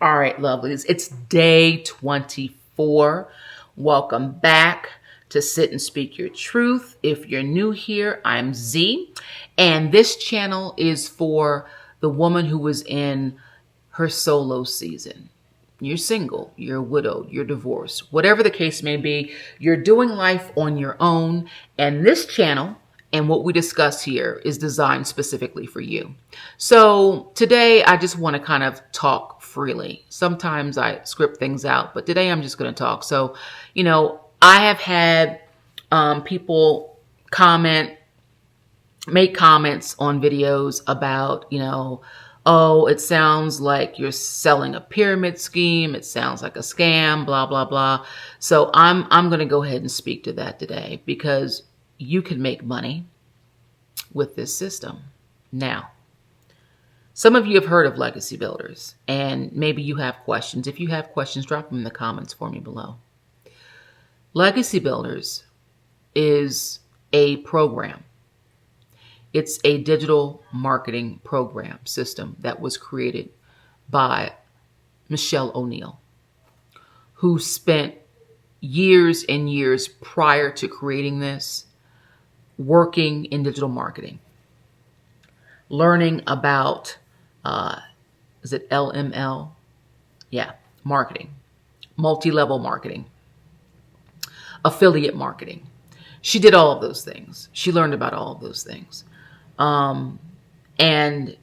All right, lovelies. It's day 24. Welcome back to Sit and Speak Your Truth. If you're new here, I'm Z, and this channel is for the woman who is in her solo season. You're single, you're widowed, you're divorced, whatever the case may be, you're doing life on your own, and this channel and what we discuss here is designed specifically for you. So today I just want to kind of talk freely. Sometimes I script things out, but today I'm just going to talk. So, I have had people make comments on videos about, oh, it sounds like you're selling a pyramid scheme. It sounds like a scam, blah, blah, blah. So I'm going to go ahead and speak to that today because you can make money with this system. Now, some of you have heard of legacy builders, and maybe you have questions. If you have questions, drop them in the comments for me below. Legacy builders is a program. It's a digital marketing program system that was created by Michelle O'Neill, who spent years and years prior to creating this working in digital marketing, learning about, is it LML? Yeah, marketing, multi-level marketing, affiliate marketing. She did all of those things. She learned about all of those things. And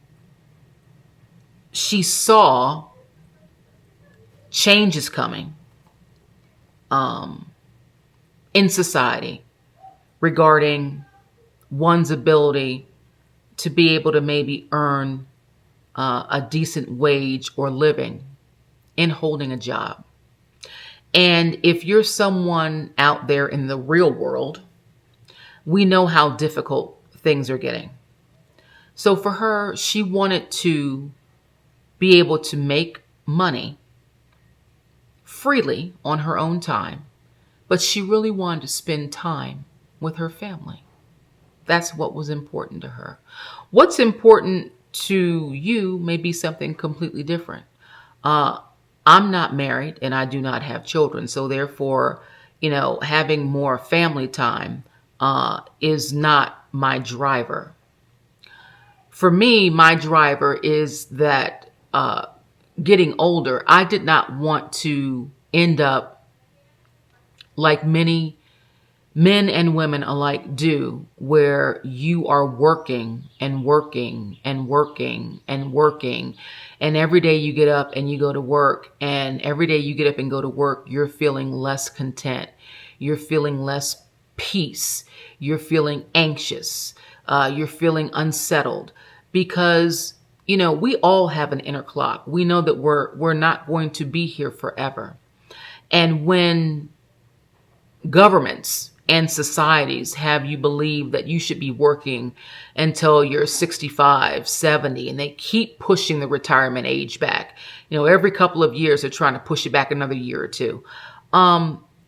she saw changes coming in society regarding one's ability to be able to maybe earn a decent wage or living in holding a job. And if you're someone out there in the real world, we know how difficult things are getting. So for her, she wanted to be able to make money freely on her own time, but she really wanted to spend time with her family. That's what was important to her. What's important to you may be something completely different. I'm not married and I do not have children. So therefore, having more family time is not my driver. For me, my driver is that getting older, I did not want to end up like many men and women alike do, where you are working and working and working and working. And every day you get up and you go to work, and every day you get up and go to work, you're feeling less content. You're feeling less peace. You're feeling anxious. You're feeling unsettled because, we all have an inner clock. We know that we're not going to be here forever. And when governments and societies have you believe that you should be working until you're 65, 70, and they keep pushing the retirement age back. Every couple of years, they're trying to push it back another year or two.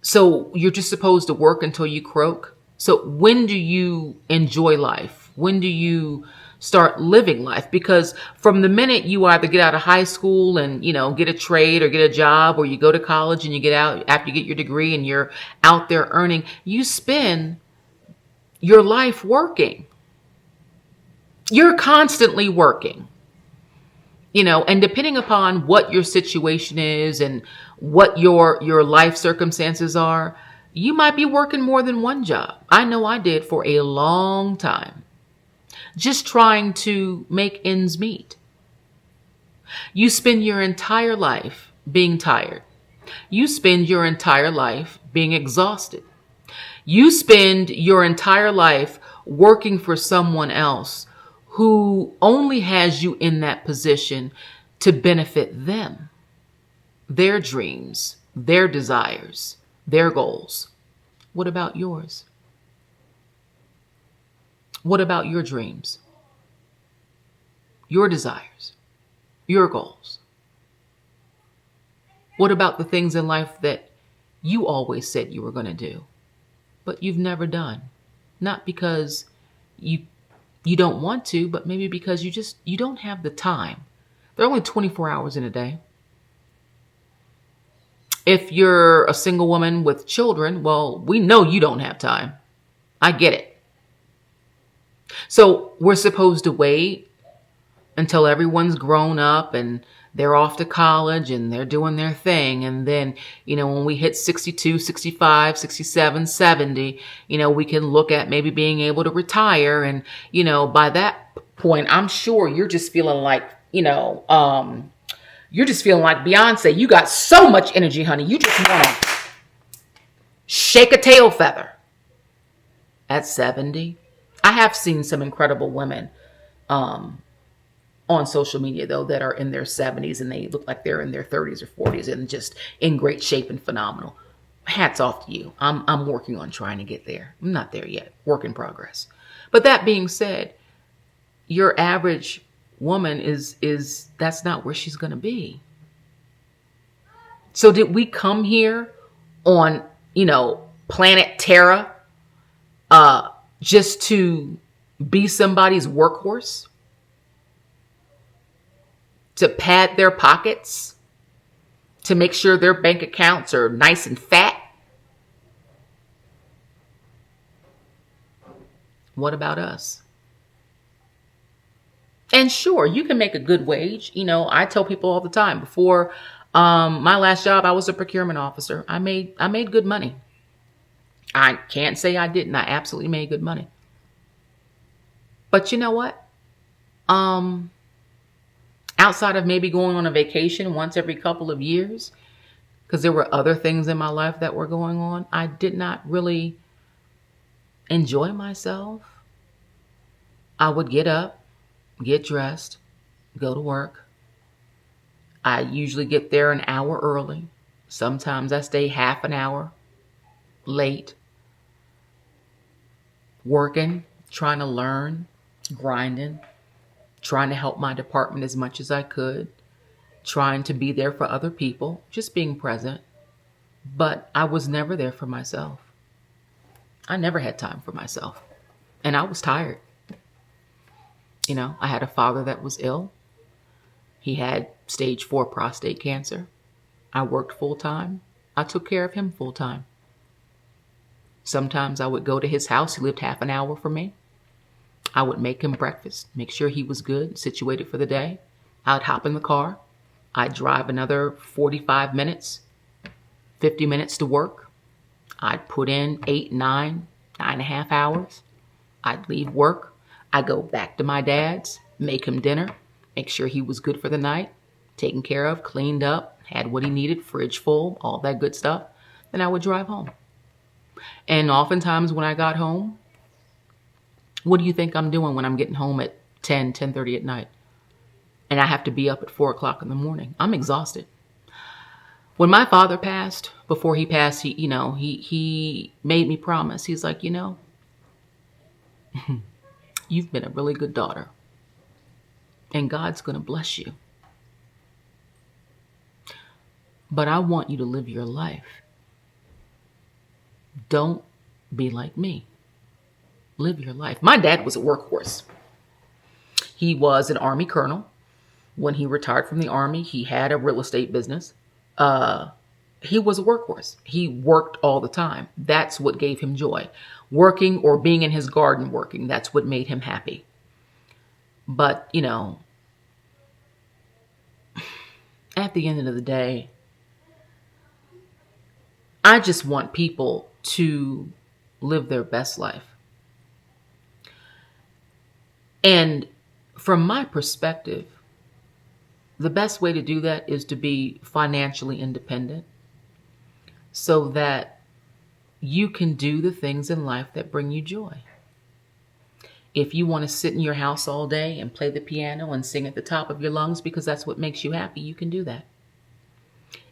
So you're just supposed to work until you croak. So when do you enjoy life? When do you start living life? Because from the minute you either get out of high school and, get a trade or get a job, or you go to college and you get out after you get your degree and you're out there earning, you spend your life working. You're constantly working, and depending upon what your situation is and what your life circumstances are, you might be working more than one job. I know I did for a long time, just trying to make ends meet. You spend your entire life being tired. You spend your entire life being exhausted. You spend your entire life working for someone else who only has you in that position to benefit them, their dreams, their desires, their goals. What about yours? What about your dreams, your desires, your goals? What about the things in life that you always said you were going to do, but you've never done? Not because you don't want to, but maybe because you don't have the time. There are only 24 hours in a day. If you're a single woman with children, well, we know you don't have time. I get it. So we're supposed to wait until everyone's grown up and they're off to college and they're doing their thing. And then, when we hit 62, 65, 67, 70, we can look at maybe being able to retire. And, by that point, I'm sure you're just feeling like, Beyonce. You got so much energy, honey. You just want to shake a tail feather. At 70, I have seen some incredible women on social media, though, that are in their 70s and they look like they're in their 30s or 40s and just in great shape and phenomenal. Hats off to you. I'm working on trying to get there. I'm not there yet. Work in progress. But that being said, your average woman is that's not where she's going to be. So did we come here on, planet Terra just to be somebody's workhorse? To pad their pockets? To make sure their bank accounts are nice and fat? What about us? And sure, you can make a good wage. I tell people all the time, before my last job, I was a procurement officer. I made good money. I can't say I didn't. I absolutely made good money. But you know what? Outside of maybe going on a vacation once every couple of years, because there were other things in my life that were going on, I did not really enjoy myself. I would get up, get dressed, go to work. I usually get there an hour early. Sometimes I stay half an hour late, working, trying to learn, grinding, trying to help my department as much as I could, trying to be there for other people, just being present. But I was never there for myself. I never had time for myself. And I was tired. I had a father that was ill. He had stage 4 prostate cancer. I worked full time. I took care of him full time. Sometimes I would go to his house. He lived half an hour from me. I would make him breakfast, make sure he was good, situated for the day. I'd hop in the car. I'd drive another 45 minutes, 50 minutes to work. I'd put in 8, 9.5 hours. I'd leave work. I'd go back to my dad's, make him dinner, make sure he was good for the night, taken care of, cleaned up, had what he needed, fridge full, all that good stuff. Then I would drive home. And oftentimes when I got home, what do you think I'm doing when I'm getting home at 10:30 at night? And I have to be up at 4 o'clock in the morning. I'm exhausted. When my father passed, before he passed, he made me promise. He's like, you've been a really good daughter. And God's going to bless you. But I want you to live your life. Don't be like me. Live your life. My dad was a workhorse. He was an Army colonel. When he retired from the Army, he had a real estate business. He was a workhorse. He worked all the time. That's what gave him joy. Working or being in his garden working, that's what made him happy. But, at the end of the day, I just want people to live their best life. And from my perspective, the best way to do that is to be financially independent so that you can do the things in life that bring you joy. If you want to sit in your house all day and play the piano and sing at the top of your lungs because that's what makes you happy, you can do that.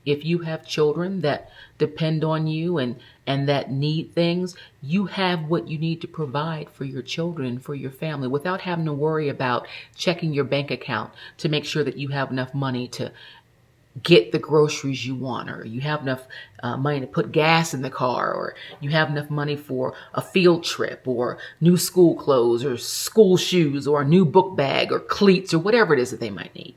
If you have children that depend on you and that need things, you have what you need to provide for your children and for your family without having to worry about checking your bank account to make sure that you have enough money to get the groceries you want, or you have enough money to put gas in the car, or you have enough money for a field trip or new school clothes or school shoes or a new book bag or cleats or whatever it is that they might need.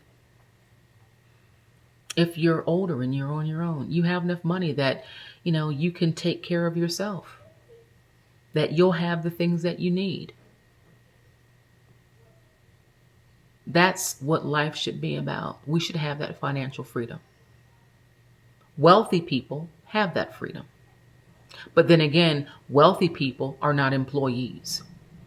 If you're older and you're on your own, you have enough money that, you can take care of yourself, that you'll have the things that you need. That's what life should be about. We should have that financial freedom. Wealthy people have that freedom. But then again, wealthy people are not employees.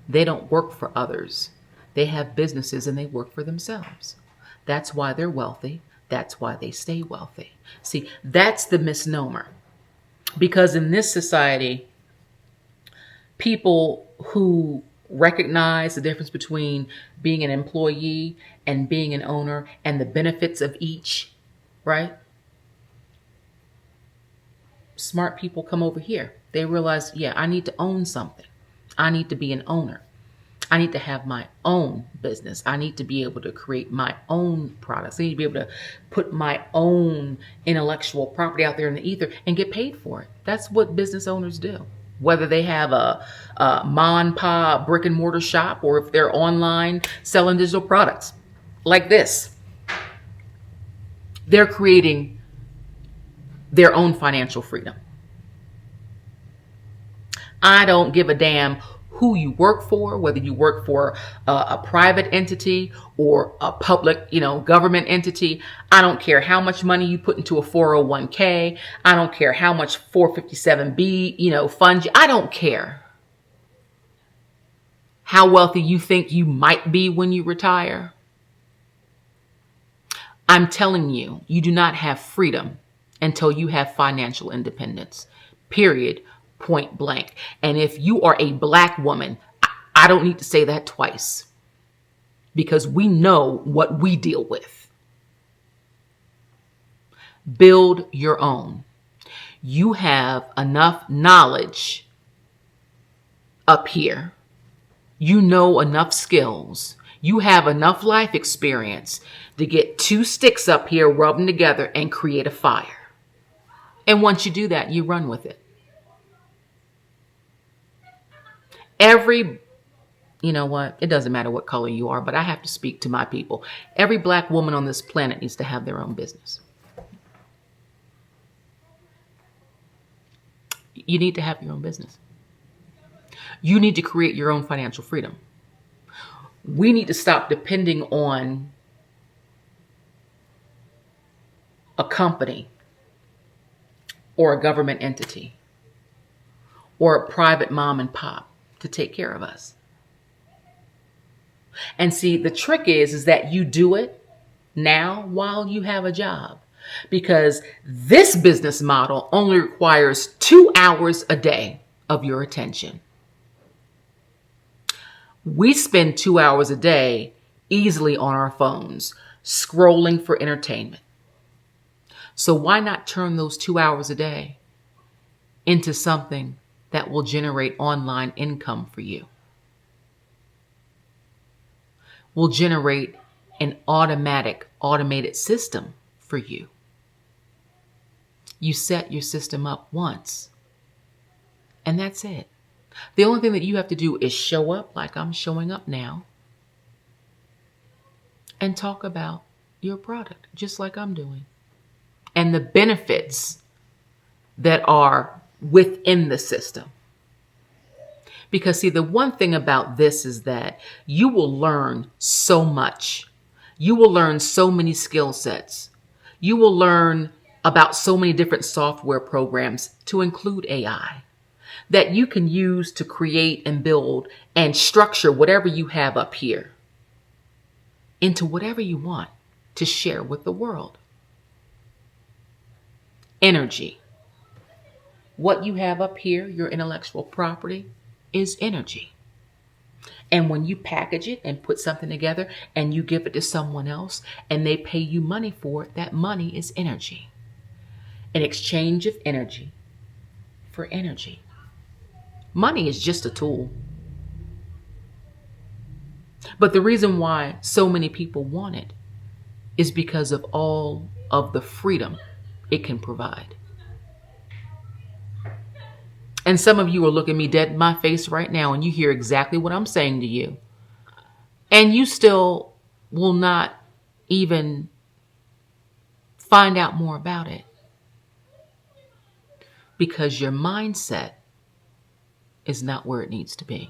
They don't work for others. They have businesses and they work for themselves. That's why they're wealthy. That's why they stay wealthy. See, that's the misnomer. Because in this society, people who recognize the difference between being an employee and being an owner and the benefits of each, right? Smart people come over here. They realize, yeah, I need to own something. I need to be an owner. I need to have my own business. I need to be able to create my own products. I need to be able to put my own intellectual property out there in the ether and get paid for it. That's what business owners do. Whether they have a mom and pop brick and mortar shop or if they're online selling digital products like this, they're creating their own financial freedom. I don't give a damn who you work for, whether you work for a private entity or a public, government entity. I don't care how much money you put into a 401k. I don't care how much 457B, funds. I don't care how wealthy you think you might be when you retire. I'm telling you, you do not have freedom until you have financial independence, period, point blank. And if you are a Black woman, I don't need to say that twice because we know what we deal with. Build your own. You have enough knowledge up here. You know enough skills. You have enough life experience to get two sticks up here, rub them together and create a fire. And once you do that, you run with it. You know what? It doesn't matter what color you are, but I have to speak to my people. Every Black woman on this planet needs to have their own business. You need to have your own business. You need to create your own financial freedom. We need to stop depending on a company or a government entity or a private mom and pop to take care of us. And see, the trick is that you do it now while you have a job, because this business model only requires 2 hours a day of your attention. We spend 2 hours a day easily on our phones, scrolling for entertainment. So why not turn those 2 hours a day into something that will generate online income for you? Will generate an automated system for you. You set your system up once, and that's it. The only thing that you have to do is show up like I'm showing up now and talk about your product, just like I'm doing, and the benefits that are within the system. Because see, the one thing about this is that you will learn so much. You will learn so many skill sets. You will learn about so many different software programs, to include AI, that you can use to create and build and structure whatever you have up here into whatever you want to share with the world. Energy. What you have up here, your intellectual property, is energy. And when you package it and put something together and you give it to someone else and they pay you money for it, that money is energy. An exchange of energy for energy. Money is just a tool. But the reason why so many people want it is because of all of the freedom it can provide. And some of you are looking me dead in my face right now and you hear exactly what I'm saying to you. And you still will not even Find out more about it. Because your mindset is not where it needs to be.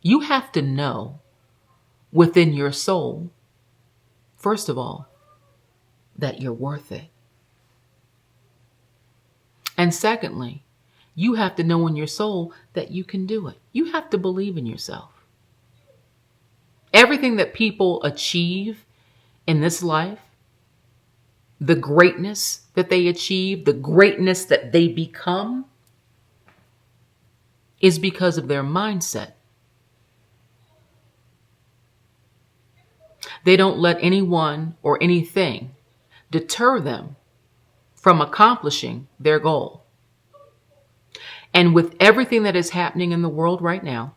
You have to know within your soul, first of all, that you're worth it. And secondly, you have to know in your soul that you can do it. You have to believe in yourself. Everything that people achieve in this life, the greatness that they achieve, the greatness that they become, is because of their mindset. They don't let anyone or anything deter them from accomplishing their goal. And with everything that is happening in the world right now,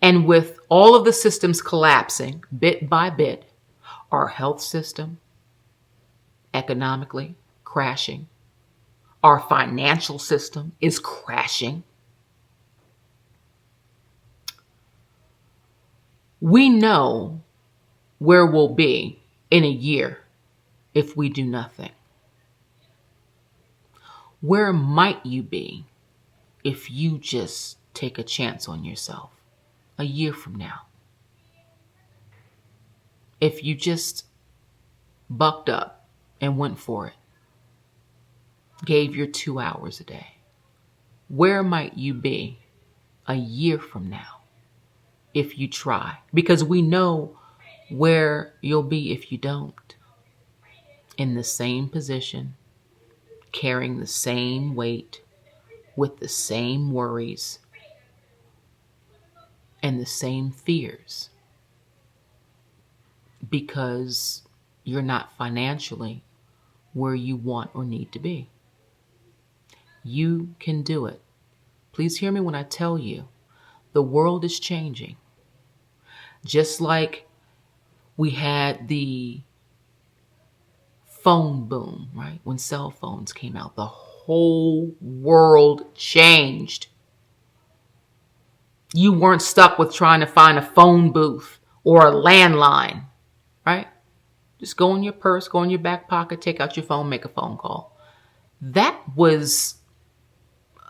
and with all of the systems collapsing bit by bit, our health system economically crashing, our financial system is crashing. We know where we'll be in a year if we do nothing. Where might you be if you just take a chance on yourself a year from now? If you just bucked up and went for it, gave your 2 hours a day, where might you be a year from now if you try? Because we know where you'll be if you don't. In the same position, carrying the same weight, with the same worries and the same fears, because you're not financially where you want or need to be. You can do it. Please hear me when I tell you, the world is changing. Just like we had the phone boom, right? When cell phones came out, the whole world changed. You weren't stuck with trying to find a phone booth or a landline, right? Just go in your purse, go in your back pocket, take out your phone, make a phone call. That was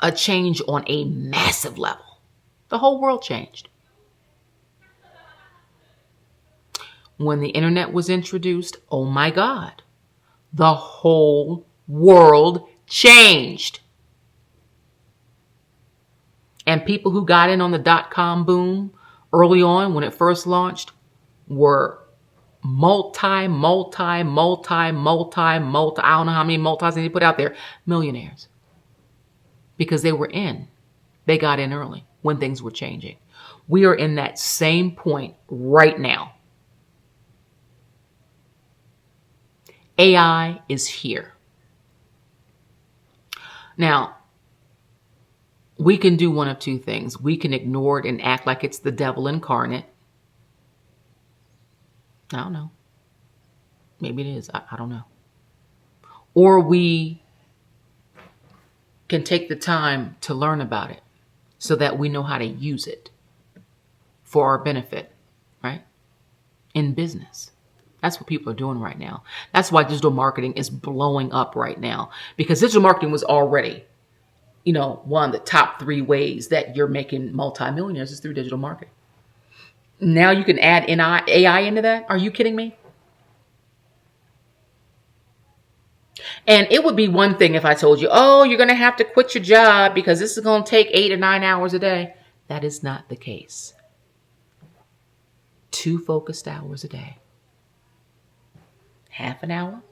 a change on a massive level. The whole world changed. When the internet was introduced, oh my God, the whole world changed. And people who got in on the dot-com boom early on when it first launched were I don't know how many multis they put out there, millionaires. Because they were in. They got in early when things were changing. We are in that same point right now. AI is here. Now, we can do one of two things. We can ignore it and act like it's the devil incarnate. I don't know. Maybe it is. I don't know. Or we can take the time to learn about it so that we know how to use it for our benefit, right? In business. That's what people are doing right now. That's why digital marketing is blowing up right now, because digital marketing was already, one of the top 3 ways that you're making multimillionaires is through digital marketing. Now you can add AI into that. Are you kidding me? And it would be one thing if I told you, oh, you're going to have to quit your job because this is going to take 8 or 9 hours a day. That is not the case. 2 focused hours a day. Half an hour.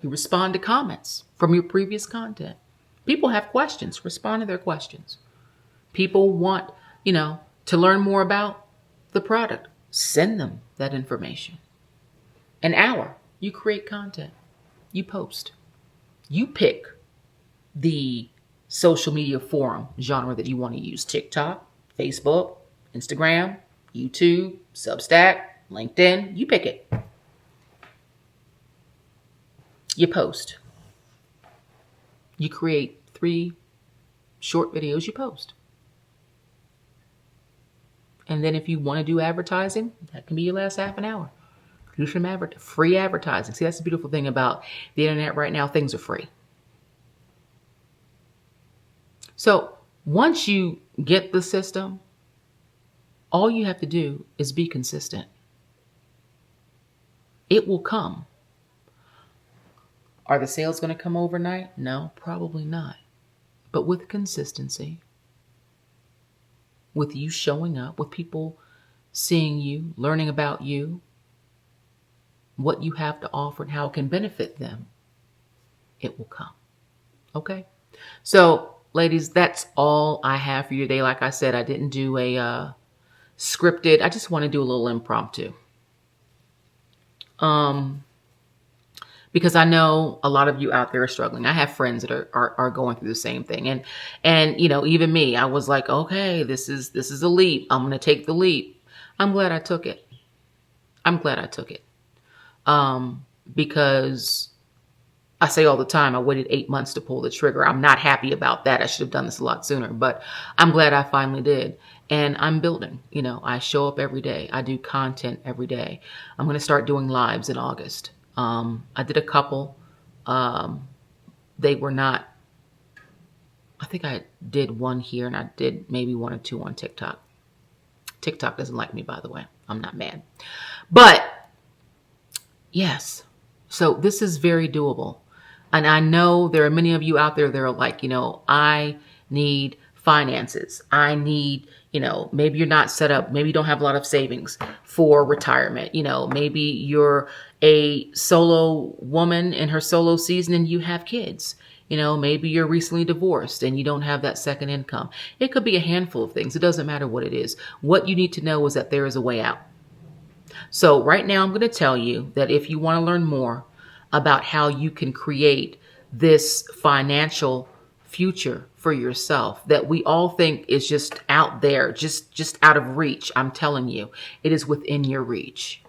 You respond to comments from your previous content. People have questions. Respond to their questions. People want, to learn more about the product. Send them that information. An hour. You create content. You post. You pick the social media forum genre that you want to use. TikTok, Facebook, Instagram, YouTube, Substack, LinkedIn. You pick it. You post. You create 3 short videos, you post. And then if you want to do advertising, that can be your last half an hour. Do some free advertising. See, that's the beautiful thing about the internet right now. Things are free. So once you get the system, all you have to do is be consistent. It will come. Are the sales going to come overnight? No, probably not. But with consistency, with you showing up, with people seeing you, learning about you, what you have to offer and how it can benefit them, it will come. Okay? So, ladies, that's all I have for you today. Like I said, I didn't do a scripted. I just want to do a little impromptu. Because I know a lot of you out there are struggling. I have friends that are going through the same thing. And you know, even me, I was like, okay, this is a leap. I'm going to take the leap. I'm glad I took it. Because I say all the time, I waited 8 months to pull the trigger. I'm not happy about that. I should have done this a lot sooner, but I'm glad I finally did. And I'm building, you know, I show up every day. I do content every day. I'm going to start doing lives in August. I did a couple. They were not, I think I did one here and I did maybe 1 or 2 on TikTok. TikTok doesn't like me, by the way. I'm not mad. But yes, so this is very doable. And I know there are many of you out there that are like, you know, I need finances. I need, you know, maybe you're not set up. Maybe you don't have a lot of savings for retirement. You know, maybe you're a solo woman in her solo season and you have kids. You know, maybe you're recently divorced and you don't have that second income. It could be a handful of things. It doesn't matter what it is. What you need to know is that there is a way out. So right now I'm going to tell you that if you want to learn more about how you can create this financial future for yourself that we all think is just out there, just out of reach, I'm telling you, it is within your reach.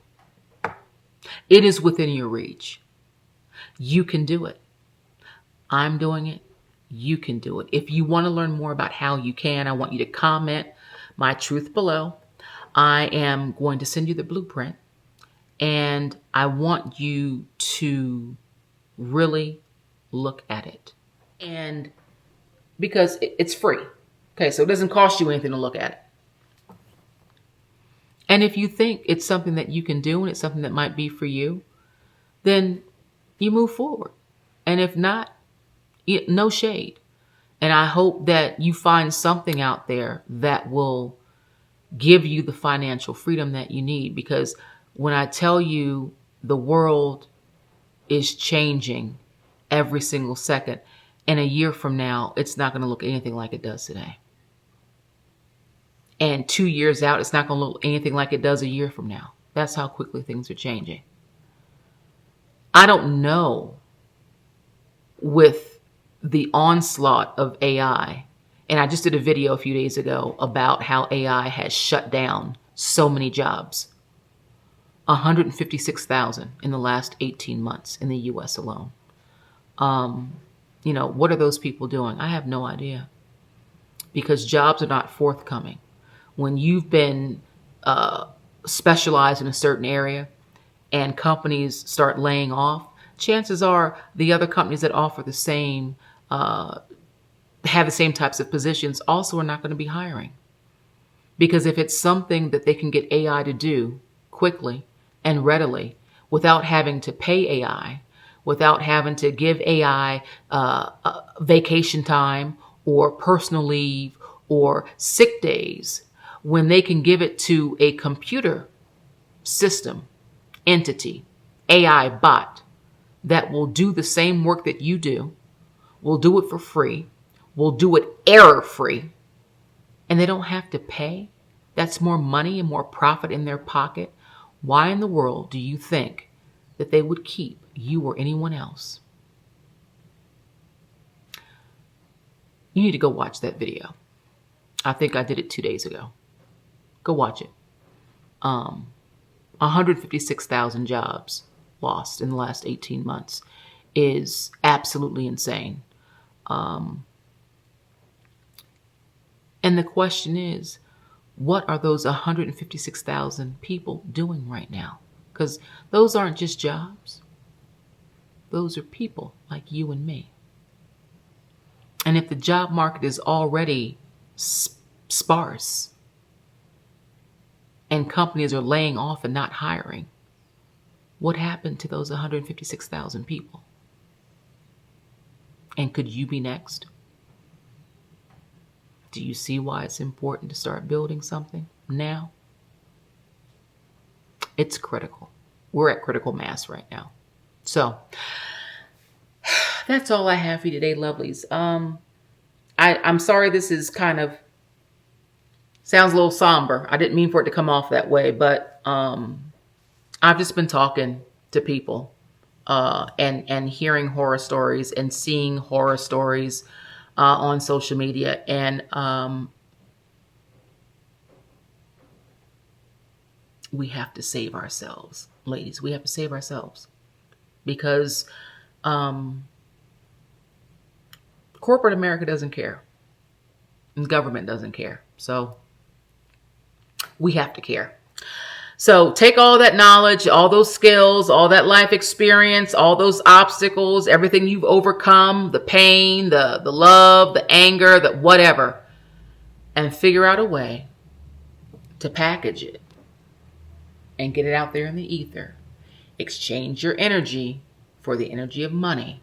It is within your reach. You can do it. I'm doing it. You can do it. If you want to learn more about how you can, I want you to comment my truth below. I am going to send you the blueprint and I want you to really look at it. And because it's free. Okay, so it doesn't cost you anything to look at it. And if you think it's something that you can do and it's something that might be for you, then you move forward. And if not, no shade. And I hope that you find something out there that will give you the financial freedom that you need. Because when I tell you the world is changing every single second, and a year from now, it's not going to look anything like it does today. And 2 years out, it's not going to look anything like it does a year from now. That's how quickly things are changing. I don't know, with the onslaught of AI, and I just did a video a few days ago about how AI has shut down so many jobs. 156,000 in the last 18 months in the US alone. You know, what are those people doing? I have no idea. Because jobs are not forthcoming. When you've been specialized in a certain area and companies start laying off, chances are the other companies that offer the same, have the same types of positions also are not going to be hiring. Because if it's something that they can get AI to do quickly and readily without having to pay AI, without having to give AI vacation time or personal leave or sick days, when they can give it to a computer system, entity, AI bot that will do the same work that you do, will do it for free, will do it error-free, and they don't have to pay, that's more money and more profit in their pocket. Why in the world do you think that they would keep you or anyone else? You need to go watch that video. I think I did it 2 days ago. Go watch it. 156,000 jobs lost in the last 18 months is absolutely insane. And the question is, what are those 156,000 people doing right now? because those aren't just jobs. Those are people like you and me. And if the job market is already sparse and companies are laying off and not hiring, what happened to those 156,000 people? And could you be next? Do you see why it's important to start building something now? It's critical. We're at critical mass right now. So that's all I have for you today, lovelies. I'm sorry this is kind of sounds a little somber. I didn't mean for it to come off that way, but I've just been talking to people and hearing horror stories and seeing horror stories on social media. And we have to save ourselves, ladies. We have to save ourselves because corporate America doesn't care. And government doesn't care. So we have to care. So take all that knowledge, all those skills, all that life experience, all those obstacles, everything you've overcome, the pain, the love, the anger, the whatever, and figure out a way to package it and get it out there in the ether. Exchange your energy for the energy of money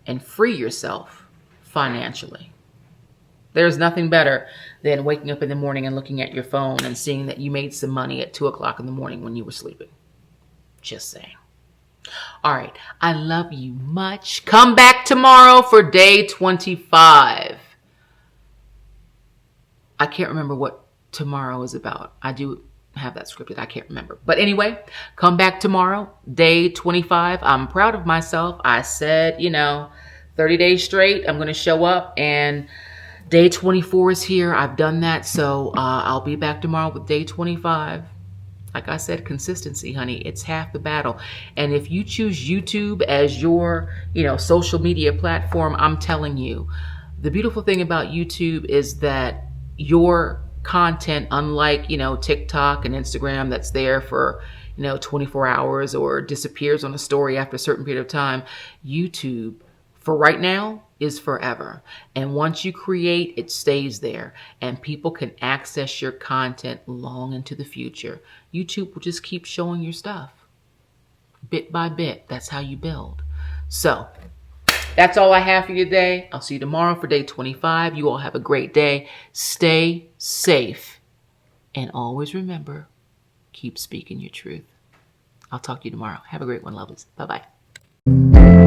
and free yourself financially. There's nothing better than waking up in the morning and looking at your phone and seeing that you made some money at 2:00 in the morning when you were sleeping. Just saying. All right. I love you much. Come back tomorrow for day 25. I can't remember what tomorrow is about. I do have that scripted. I can't remember. But anyway, come back tomorrow, day 25. I'm proud of myself. I said, 30 days straight, I'm going to show up, and day 24 is here. I've done that. So I'll be back tomorrow with day 25. Like I said, consistency, honey, it's half the battle. And if you choose YouTube as your, social media platform, I'm telling you, the beautiful thing about YouTube is that your content, unlike, TikTok and Instagram that's there for, 24 hours or disappears on a story after a certain period of time, YouTube for right now is forever. And once you create, it stays there and people can access your content long into the future. YouTube will just keep showing your stuff bit by bit. That's how you build. So that's all I have for you today. I'll see you tomorrow for day 25. You all have a great day. Stay safe. And always remember, keep speaking your truth. I'll talk to you tomorrow. Have a great one, lovelies. Bye-bye.